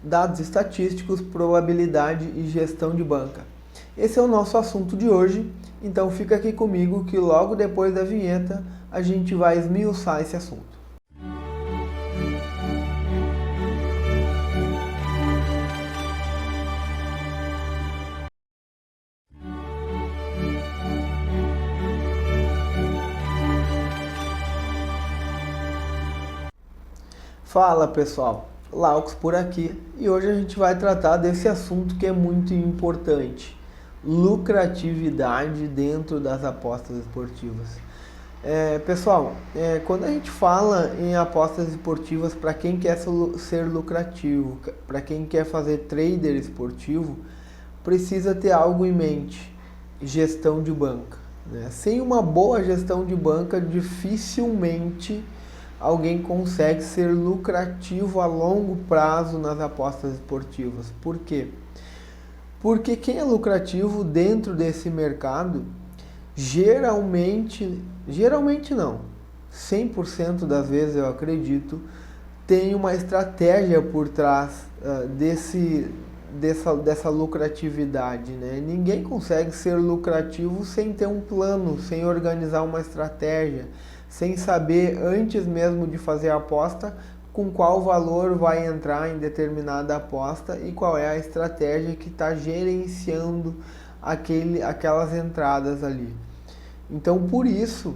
dados estatísticos, probabilidade e gestão de banca. Esse é o nosso assunto de hoje, então fica aqui comigo que logo depois da vinheta a gente vai esmiuçar esse assunto. Fala pessoal, Laux por aqui e hoje a gente vai tratar desse assunto que é muito importante: lucratividade dentro das apostas esportivas. Pessoal, quando a gente fala em apostas esportivas, para quem quer ser lucrativo, para quem quer fazer trader esportivo, precisa ter algo em mente: gestão de banca, né? Sem uma boa gestão de banca, dificilmente alguém consegue ser lucrativo a longo prazo nas apostas esportivas. Por quê? Porque quem é lucrativo dentro desse mercado, geralmente não, 100% das vezes eu acredito, tem uma estratégia por trás dessa lucratividade, né? Ninguém consegue ser lucrativo sem ter um plano, sem organizar uma estratégia, sem saber antes mesmo de fazer a aposta com qual valor vai entrar em determinada aposta e qual é a estratégia que está gerenciando aquelas entradas ali. Então, por isso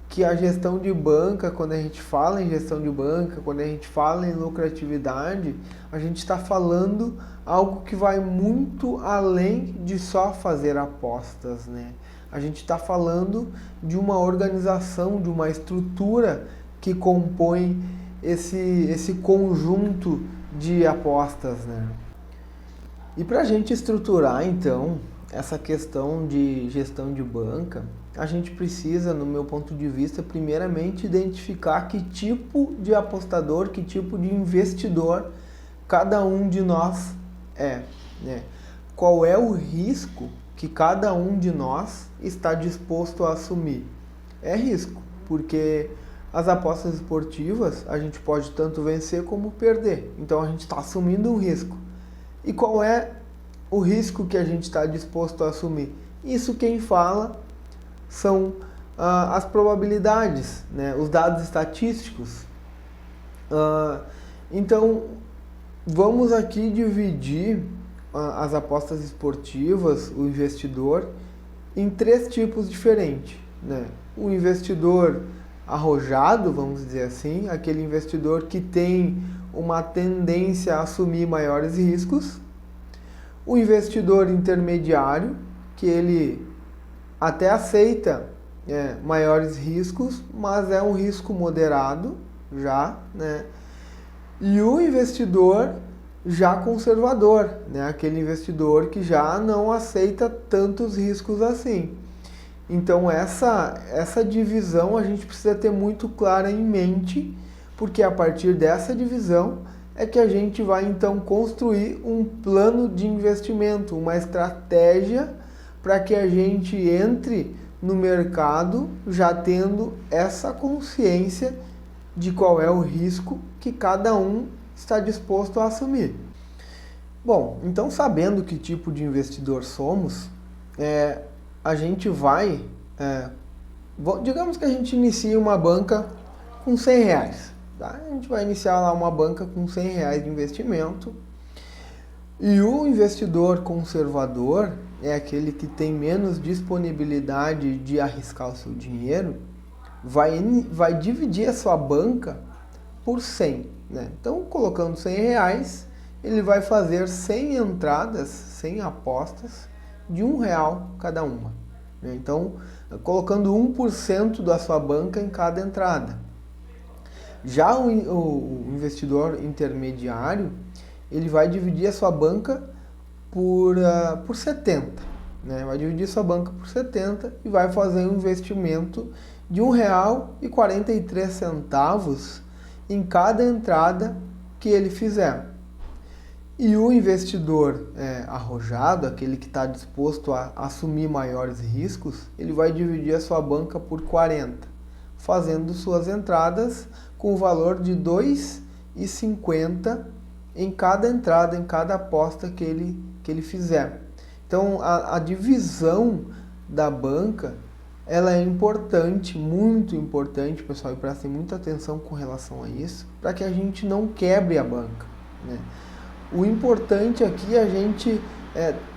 que a gestão de banca, quando a gente fala em gestão de banca, quando a gente fala em lucratividade, a gente está falando algo que vai muito além de só fazer apostas, né? A gente está falando de uma organização, de uma estrutura que compõe esse conjunto de apostas, né? E para a gente estruturar, então, essa questão de gestão de banca, a gente precisa, no meu ponto de vista, primeiramente identificar que tipo de apostador, que tipo de investidor cada um de nós é, né? Qual é o risco que cada um de nós está disposto a assumir? É risco, porque as apostas esportivas a gente pode tanto vencer como perder, então a gente está assumindo um risco. E qual é o risco que a gente está disposto a assumir? Isso quem fala são as probabilidades, né? Os dados estatísticos. Então, vamos aqui dividir as apostas esportivas, o investidor, em três tipos diferentes, né? O investidor arrojado, vamos dizer assim, aquele investidor que tem uma tendência a assumir maiores riscos. O investidor intermediário, que ele até aceita maiores riscos, mas é um risco moderado já, né? E o investidor já conservador, né? Aquele investidor que já não aceita tantos riscos assim. Então essa divisão a gente precisa ter muito clara em mente, porque a partir dessa divisão é que a gente vai então construir um plano de investimento, uma estratégia para que a gente entre no mercado já tendo essa consciência de qual é o risco que cada um está disposto a assumir. Bom, então sabendo que tipo de investidor somos, a gente vai, digamos que a gente inicia uma banca com R$100, tá? A gente vai iniciar lá uma banca com R$100 de investimento, e o investidor conservador é aquele que tem menos disponibilidade de arriscar o seu dinheiro, vai dividir a sua banca por 100, né? Então, colocando R$100, ele vai fazer 100 entradas, 100 apostas de R$1 cada uma, né? Então, colocando 1% da sua banca em cada entrada. Já o investidor intermediário, ele vai dividir a sua banca por 70, né? Vai dividir sua banca por 70 e vai fazer um investimento de R$1,43 em cada entrada que ele fizer. E o investidor arrojado, aquele que está disposto a assumir maiores riscos, ele vai dividir a sua banca por 40, fazendo suas entradas com o valor de R$2,50 em cada entrada, em cada aposta que ele fizer. Então a divisão da banca, ela é importante, muito importante, pessoal, e prestem muita atenção com relação a isso, para que a gente não quebre a banca, né? O importante aqui é a gente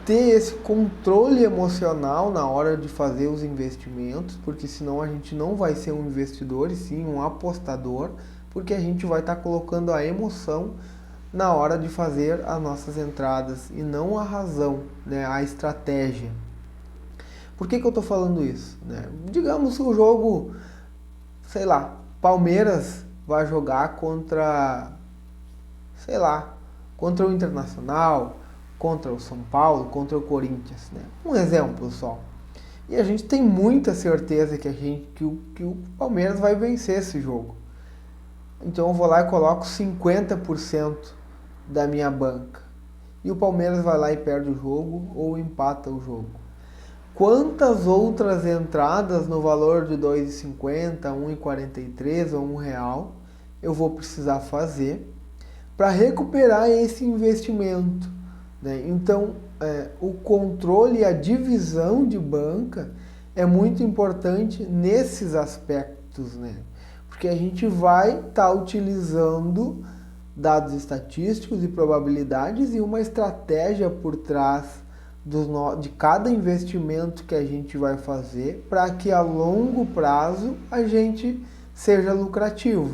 ter esse controle emocional na hora de fazer os investimentos, porque senão a gente não vai ser um investidor, e sim um apostador, porque a gente vai estar colocando a emoção na hora de fazer as nossas entradas e não a razão, né, a estratégia. Por que eu estou falando isso, né? Digamos que o jogo, sei lá, Palmeiras vai jogar contra, sei lá, contra o Internacional, contra o São Paulo, contra o Corinthians, né? Um exemplo só. E a gente tem muita certeza que o Palmeiras vai vencer esse jogo. Então eu vou lá e coloco 50% da minha banca. E o Palmeiras vai lá e perde o jogo ou empata o jogo. Quantas outras entradas no valor de R$ 2,50, R$ 1,43 ou R$ 1 eu vou precisar fazer para recuperar esse investimento, né? Então, o controle e a divisão de banca é muito importante nesses aspectos, né? Porque a gente vai estar utilizando dados estatísticos e probabilidades e uma estratégia por trás de cada investimento que a gente vai fazer para que a longo prazo a gente seja lucrativo.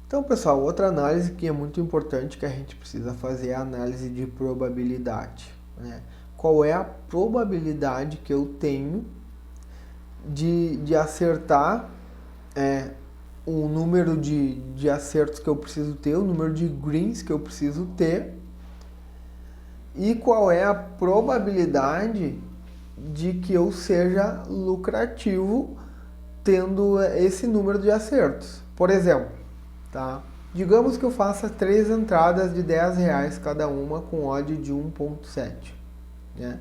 Então, pessoal, outra análise que é muito importante que a gente precisa fazer é a análise de probabilidade, né? Qual é a probabilidade que eu tenho de acertar o número de acertos que eu preciso ter, o número de greens que eu preciso ter, e qual é a probabilidade de que eu seja lucrativo tendo esse número de acertos. Por exemplo, tá? Digamos que eu faça 3 entradas de R$10 cada uma com odd de 1,7, né?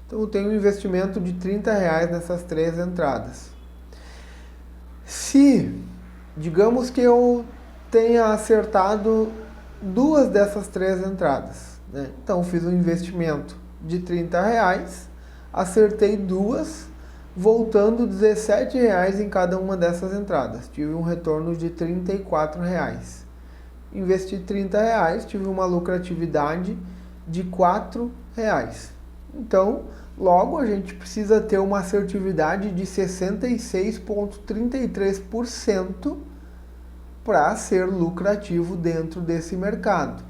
Então eu tenho um investimento de R$30 nessas 3 entradas. Se, digamos que eu tenha acertado 2 dessas 3 entradas, né? Então fiz um investimento de R$30, acertei 2, voltando R$17 em cada uma dessas entradas. Tive um retorno de R$34. Investi R$30, tive uma lucratividade de R$4. Então, logo a gente precisa ter uma assertividade de 66,33% para ser lucrativo dentro desse mercado,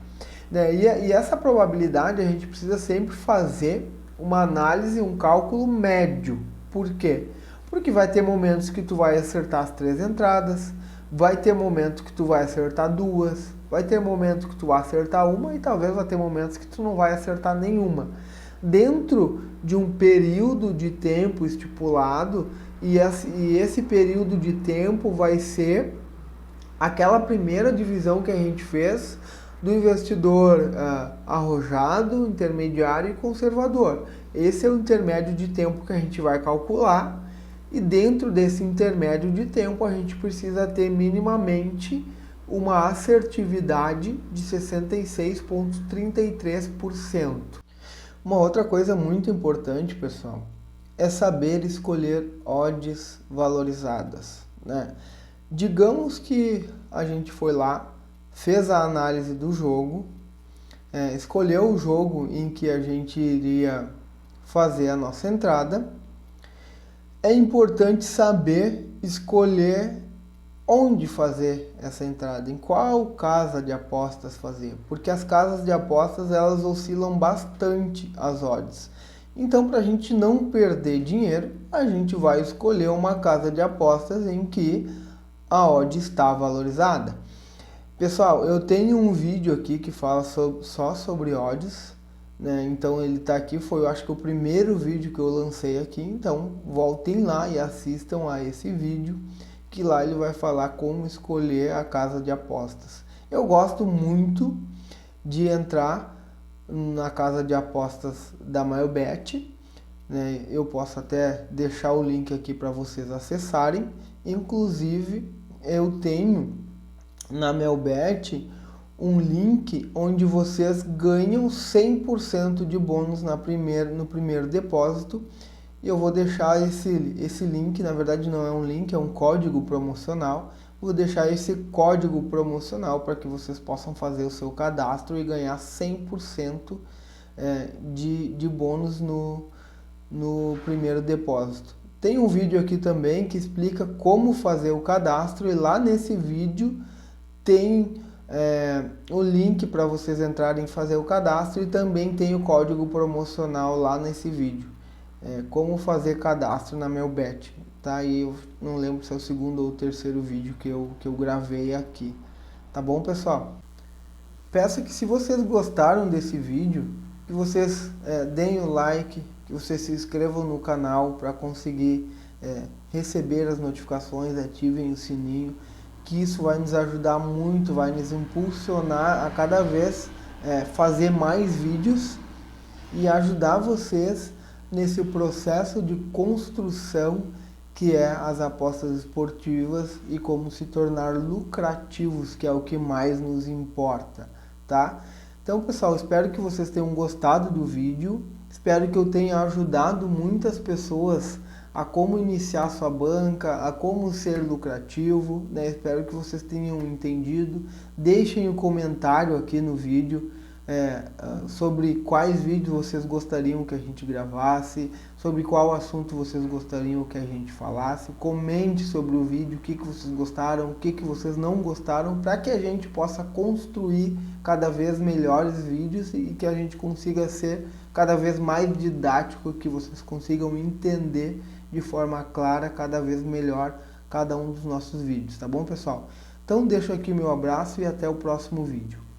né? E essa probabilidade a gente precisa sempre fazer uma análise, um cálculo médio. Por quê? Porque vai ter momentos que tu vai acertar as 3 entradas, vai ter momentos que tu vai acertar 2, vai ter momentos que tu vai acertar uma e talvez vai ter momentos que tu não vai acertar nenhuma. Dentro de um período de tempo estipulado, e esse período de tempo vai ser aquela primeira divisão que a gente fez do investidor arrojado, intermediário e conservador. Esse é o intermédio de tempo que a gente vai calcular, e dentro desse intermédio de tempo a gente precisa ter minimamente uma assertividade de 66,33%. Uma outra coisa muito importante, pessoal, é saber escolher odds valorizadas, né? Digamos que a gente foi lá, fez a análise do jogo, escolheu o jogo em que a gente iria fazer a nossa entrada. É importante saber escolher onde fazer essa entrada, em qual casa de apostas fazer, porque as casas de apostas elas oscilam bastante as odds. Então, para a gente não perder dinheiro, a gente vai escolher uma casa de apostas em que a odd está valorizada. Pessoal, eu tenho um vídeo aqui que fala só sobre odds, né? Então ele está aqui, foi eu acho que o primeiro vídeo que eu lancei aqui, então voltem lá e assistam a esse vídeo, que lá ele vai falar como escolher a casa de apostas. Eu gosto muito de entrar na casa de apostas da Mailbet, né? Eu posso até deixar o link aqui para vocês acessarem. Inclusive eu tenho na Mailbet um link onde vocês ganham 100% de bônus no primeiro depósito. E eu vou deixar esse link, na verdade não é um link, é um código promocional. Vou deixar esse código promocional para que vocês possam fazer o seu cadastro e ganhar 100% de bônus no primeiro depósito. Tem um vídeo aqui também que explica como fazer o cadastro, e lá nesse vídeo tem o link para vocês entrarem e fazer o cadastro, e também tem o código promocional lá nesse vídeo. Como fazer cadastro na Melbet, tá? E eu não lembro se é o segundo ou o terceiro vídeo que eu gravei aqui. Tá bom, pessoal? Peço que, se vocês gostaram desse vídeo, que vocês deem o like, que vocês se inscrevam no canal para conseguir receber as notificações, ativem o sininho, que isso vai nos ajudar muito, vai nos impulsionar a cada vez fazer mais vídeos e ajudar vocês nesse processo de construção que é as apostas esportivas e como se tornar lucrativos, que é o que mais nos importa, tá? Então, pessoal, espero que vocês tenham gostado do vídeo, espero que eu tenha ajudado muitas pessoas a como iniciar sua banca, a como ser lucrativo, né? Espero que vocês tenham entendido. Deixem um comentário aqui no vídeo sobre quais vídeos vocês gostariam que a gente gravasse, sobre qual assunto vocês gostariam que a gente falasse. Comente sobre o vídeo, o que vocês gostaram, o que vocês não gostaram, para que a gente possa construir cada vez melhores vídeos e que a gente consiga ser cada vez mais didático, que vocês consigam entender de forma clara cada vez melhor cada um dos nossos vídeos, tá bom, pessoal? Então deixo aqui meu abraço e até o próximo vídeo.